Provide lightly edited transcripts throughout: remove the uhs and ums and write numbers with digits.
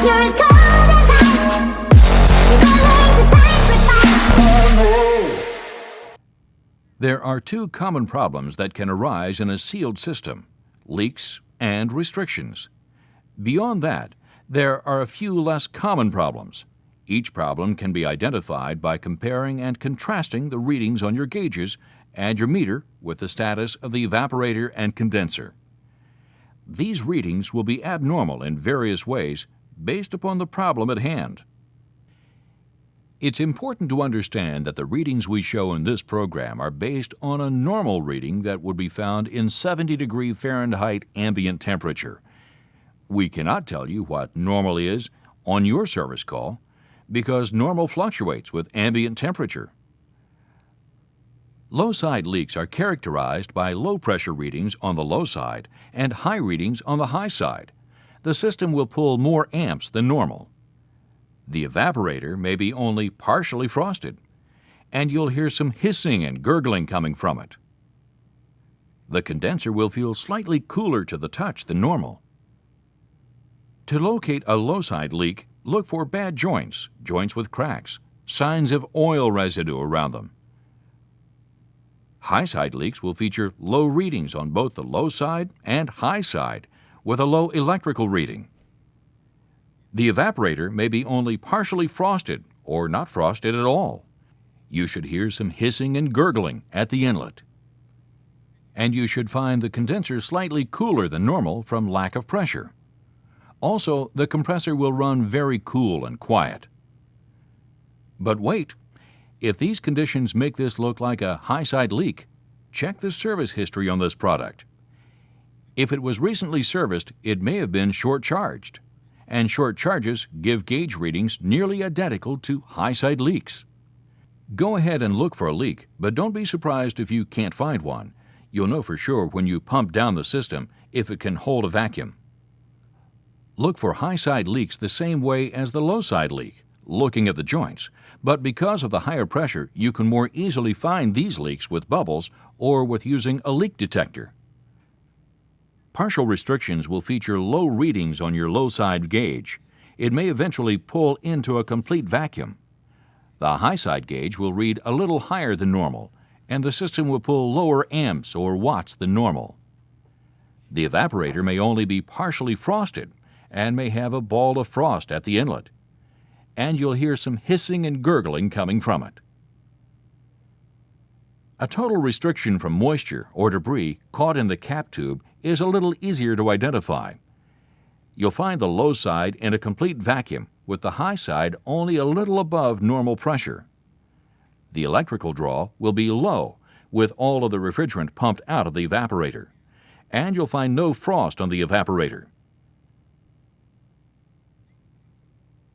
You're as cold as ice. You're willing to sacrifice. There are two common problems that can arise in a sealed system: leaks and restrictions. Beyond that, there are a few less common problems. Each problem can be identified by comparing and contrasting the readings on your gauges and your meter with the status of the evaporator and condenser. These readings will be abnormal in various ways based upon the problem at hand. It's important to understand that the readings we show in this program are based on a normal reading that would be found in 70-degree Fahrenheit ambient temperature. We cannot tell you what normal is on your service call because normal fluctuates with ambient temperature. Low-side leaks are characterized by low-pressure readings on the low side and high readings on the high side. The system will pull more amps than normal. The evaporator may be only partially frosted, and you'll hear some hissing and gurgling coming from it. The condenser will feel slightly cooler to the touch than normal. To locate a low-side leak, look for bad joints, joints with cracks, signs of oil residue around them. High-side leaks will feature low readings on both the low side and high side, with a low electrical reading. The evaporator may be only partially frosted or not frosted at all. You should hear some hissing and gurgling at the inlet. And you should find the condenser slightly cooler than normal from lack of pressure. Also, the compressor will run very cool and quiet. But wait, if these conditions make this look like a high-side leak, check the service history on this product. If it was recently serviced, it may have been short-charged, and short charges give gauge readings nearly identical to high-side leaks. Go ahead and look for a leak, but don't be surprised if you can't find one. You'll know for sure when you pump down the system if it can hold a vacuum. Look for high-side leaks the same way as the low-side leak, looking at the joints, but because of the higher pressure, you can more easily find these leaks with bubbles or with using a leak detector. Partial restrictions will feature low readings on your low-side gauge. It may eventually pull into a complete vacuum. The high-side gauge will read a little higher than normal, and the system will pull lower amps or watts than normal. The evaporator may only be partially frosted and may have a ball of frost at the inlet, and you'll hear some hissing and gurgling coming from it. A total restriction from moisture or debris caught in the cap tube is a little easier to identify. You'll find the low side in a complete vacuum, with the high side only a little above normal pressure. The electrical draw will be low, with all of the refrigerant pumped out of the evaporator, and you'll find no frost on the evaporator.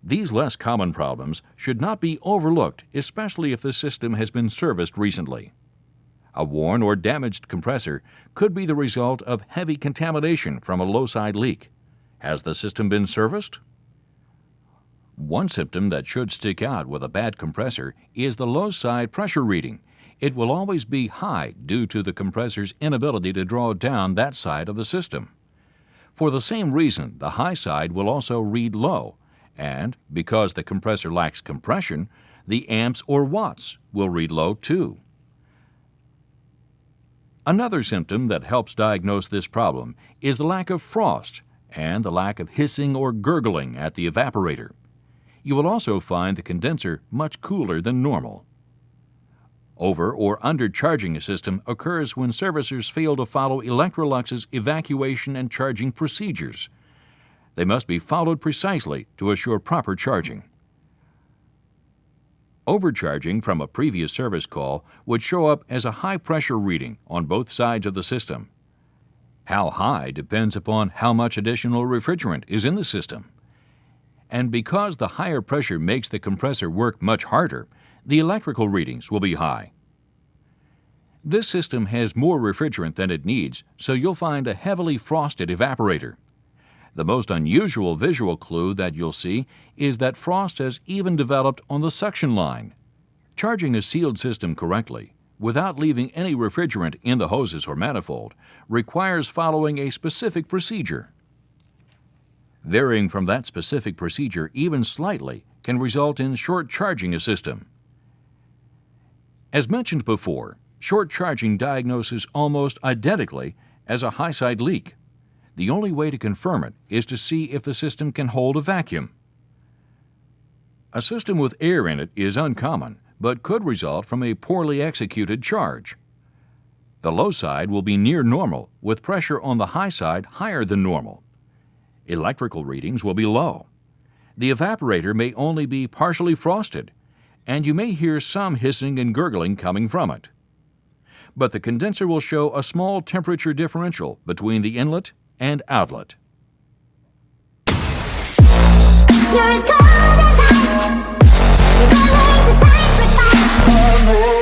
These less common problems should not be overlooked, especially if the system has been serviced recently. A worn or damaged compressor could be the result of heavy contamination from a low-side leak. Has the system been serviced? One symptom that should stick out with a bad compressor is the low-side pressure reading. It will always be high due to the compressor's inability to draw down that side of the system. For the same reason, the high side will also read low, and because the compressor lacks compression, the amps or watts will read low too. Another symptom that helps diagnose this problem is the lack of frost and the lack of hissing or gurgling at the evaporator. You will also find the condenser much cooler than normal. Over or undercharging a system occurs when servicers fail to follow Electrolux's evacuation and charging procedures. They must be followed precisely to assure proper charging. Overcharging from a previous service call would show up as a high-pressure reading on both sides of the system. How high depends upon how much additional refrigerant is in the system. And because the higher pressure makes the compressor work much harder, the electrical readings will be high. This system has more refrigerant than it needs, so you'll find a heavily frosted evaporator. The most unusual visual clue that you'll see is that frost has even developed on the suction line. Charging a sealed system correctly, without leaving any refrigerant in the hoses or manifold, requires following a specific procedure. Varying from that specific procedure even slightly can result in short-charging a system. As mentioned before, short-charging diagnoses almost identically as a high-side leak. The only way to confirm it is to see if the system can hold a vacuum. A system with air in it is uncommon, but could result from a poorly executed charge. The low side will be near normal, with pressure on the high side higher than normal. Electrical readings will be low. The evaporator may only be partially frosted, and you may hear some hissing and gurgling coming from it. But the condenser will show a small temperature differential between the inlet and outlet. You're as cold as ice. You're willing to sacrifice.